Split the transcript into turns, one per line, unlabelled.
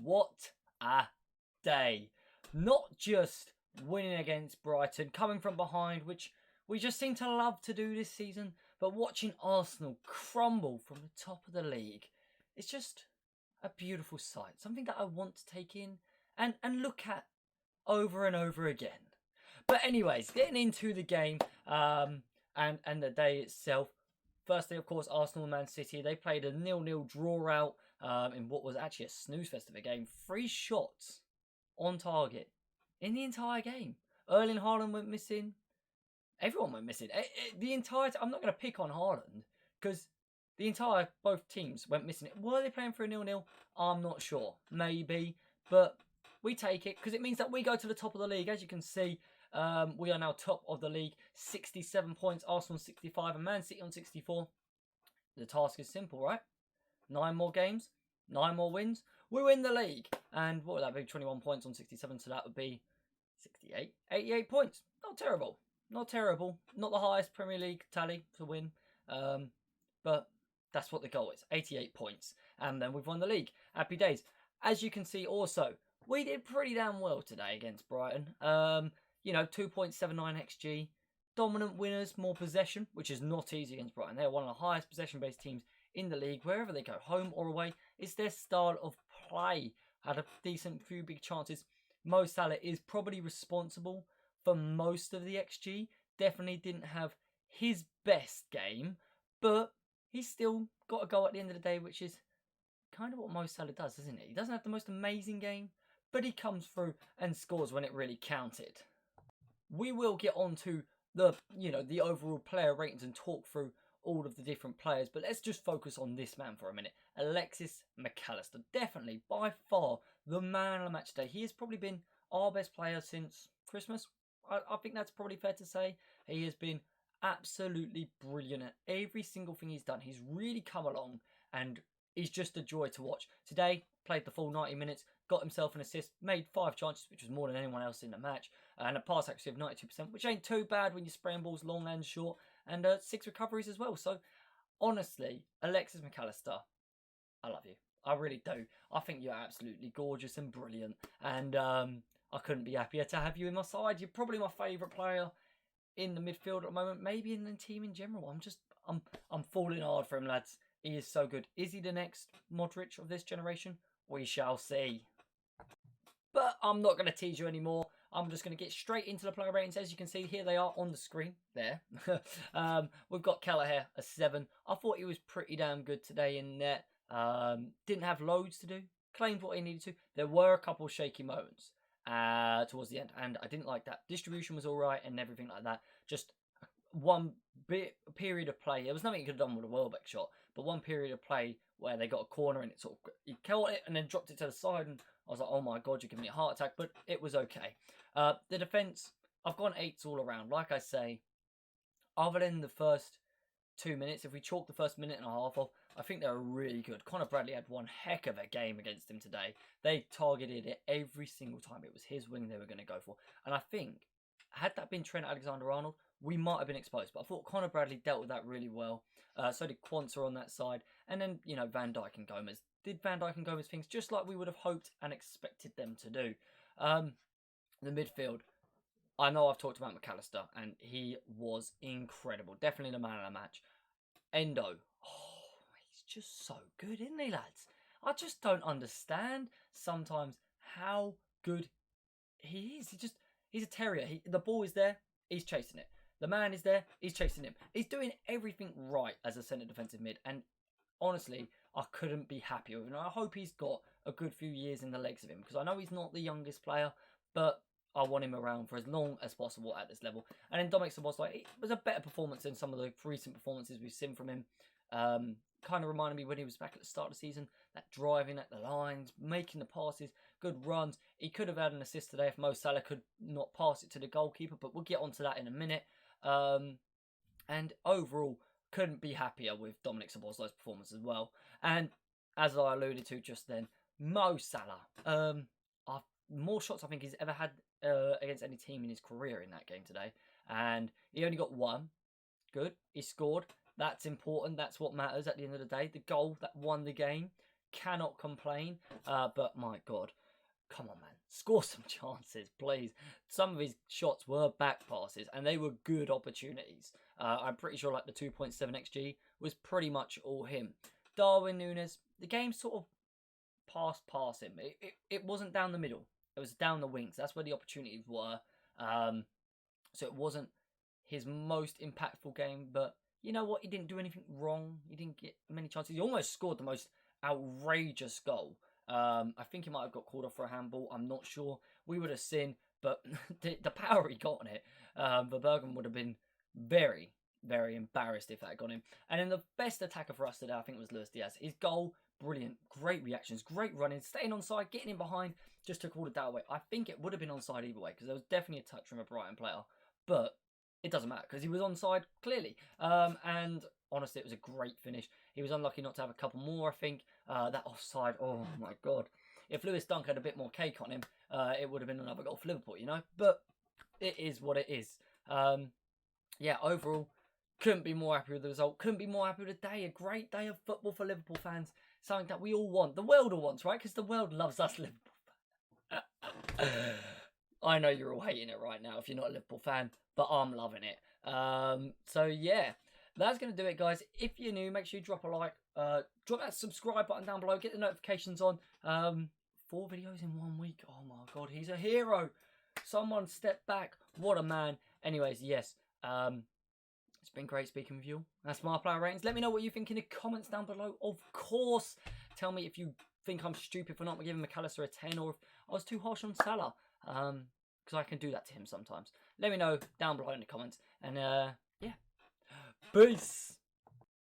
what a day. Not just winning against Brighton, coming from behind, which we just seem to love to do this season, but watching Arsenal crumble from the top of the league, it's just a beautiful sight. Something that I want to take in and look at over and over again. But anyways, getting into the game and the day itself. Firstly, of course, Arsenal and Man City. They played a 0-0 draw out in what was actually a snooze fest of a game. 3 shots on target in the entire game. Erling Haaland went missing. Everyone went missing. The entire I'm not going to pick on Haaland because both teams went missing. Were they playing for a 0-0? I'm not sure. Maybe. But we take it because it means that we go to the top of the league. As you can see, we are now top of the league. 67 points. Arsenal 65 and Man City on 64. The task is simple, right? 9 more games. 9 more wins. We win the league. And what would that be? 21 points on 67. So that would be 68. 88 points. Not terrible. Not terrible. Not the highest Premier League tally to win. But that's what the goal is. 88 points. And then we've won the league. Happy days. As you can see also, we did pretty damn well today against Brighton. 2.79 XG. Dominant winners, more possession, which is not easy against Brighton. They're one of the highest possession-based teams in the league. Wherever they go, home or away, it's their style of play. Had a decent few big chances. Mo Salah is probably responsible for most of the XG. Definitely didn't have his best game, but he's still got a goal at the end of the day, which is kind of what Mo Salah does, isn't it? He doesn't have the most amazing game, but he comes through and scores when it really counted. We will get on to the overall player ratings and talk through all of the different players, but let's just focus on this man for a minute. Alexis Mac Allister, definitely by far the man on the match day. He has probably been our best player since Christmas. I think that's probably fair to say. He has been absolutely brilliant at every single thing he's done. He's really come along and he's just a joy to watch. Today, played the full 90 minutes, got himself an assist, made 5 chances, which was more than anyone else in the match, and a pass accuracy of 92%, which ain't too bad when you're spraying balls long and short, and 6 recoveries as well. So, honestly, Alexis Mac Allister, I love you. I really do. I think you're absolutely gorgeous and brilliant, and I couldn't be happier to have you in my side. You're probably my favourite player in the midfield at the moment, maybe in the team in general. I'm falling hard for him, lads. He is so good. Is he the next Modric of this generation? We shall see. But I'm not going to tease you anymore. I'm just going to get straight into the player ratings. As you can see, here they are on the screen. There. We've got Kelleher, a 7. I thought he was pretty damn good today in net. Didn't have loads to do. Claimed what he needed to. There were a couple of shaky moments towards the end, and I didn't like that. Distribution was all right and everything like that. Just one period of play. There was nothing he could have done with a Welbeck shot, but one period of play where they got a corner and he caught it and then dropped it to the side, and I was like, oh my god, you're giving me a heart attack, but it was okay. The defence, I've gone 8s all around. Like I say, other than the first 2 minutes, if we chalk the first minute and a half off, I think they were really good. Conor Bradley had one heck of a game against him today. They targeted it every single time. It was his wing they were going to go for. And I think, had that been Trent Alexander-Arnold, we might have been exposed. But I thought Conor Bradley dealt with that really well. So did Quansah on that side. And then, Van Dijk and Gomez. Did Van Dijk and Gomez things just like we would have hoped and expected them to do. The midfield, I know I've talked about Mac Allister, and he was incredible. Definitely the man of the match. Endo. He's just so good, isn't he, lads? I just don't understand sometimes how good he is. He's a terrier. The ball is there, he's chasing it. The man is there, he's chasing him. He's doing everything right as a centre defensive mid, and honestly, I couldn't be happier with him. I hope he's got a good few years in the legs of him, because I know he's not the youngest player, but I want him around for as long as possible at this level. And then Dominic Szoboszlai, it was a better performance than some of the recent performances we've seen from him. Kind of reminded me when he was back at the start of the season, that driving at the lines, making the passes, good runs. He could have had an assist today if Mo Salah could not pass it to the goalkeeper, but we'll get onto that in a minute. And overall, couldn't be happier with Dominic Szoboszlai's performance as well. And as I alluded to just then, Mo Salah, more shots I think he's ever had against any team in his career in that game today. And he only got 1. Good. He scored. That's important. That's what matters at the end of the day. The goal that won the game. cannot complain. But my God, come on, man. Score some chances, please. Some of his shots were back passes, and they were good opportunities. I'm pretty sure like the 2.7 XG was pretty much all him. Darwin Núñez, the game sort of passed past him. It wasn't down the middle. It was down the wings. That's where the opportunities were. So it wasn't his most impactful game, but you know what? He didn't do anything wrong. He didn't get many chances. He almost scored the most outrageous goal. I think he might have got called off for a handball. I'm not sure. We would have seen, but the power he got on it, Bergman would have been very, very embarrassed if that had gone in. And then the best attacker for us today, I think, was Luis Diaz. His goal, brilliant. Great reactions, great running, staying onside, getting in behind, just took all the doubt away. I think it would have been onside either way, because there was definitely a touch from a Brighton player. But it doesn't matter, because he was onside, clearly. And honestly, it was a great finish. He was unlucky not to have a couple more, I think. That offside, oh my God. If Lewis Dunk had a bit more cake on him, it would have been another goal for Liverpool, you know? But it is what it is. Yeah, overall, couldn't be more happy with the result. Couldn't be more happy with the day. A great day of football for Liverpool fans. Something that we all want. The world all wants, right? Because the world loves us Liverpool fans. I know you're all hating it right now if you're not a Liverpool fan, but I'm loving it. So yeah, that's going to do it, guys. If you're new, make sure you drop a like. Drop that subscribe button down below. Get the notifications on. 4 videos in 1 week. Oh my God, he's a hero. Someone step back. What a man. Anyways, yes. It's been great speaking with you. That's my player ratings. Let me know what you think in the comments down below. Of course, tell me if you think I'm stupid for not giving Mac Allister a 10, or if I was too harsh on Salah. Because I can do that to him sometimes. Let me know down below in the comments. And yeah, peace.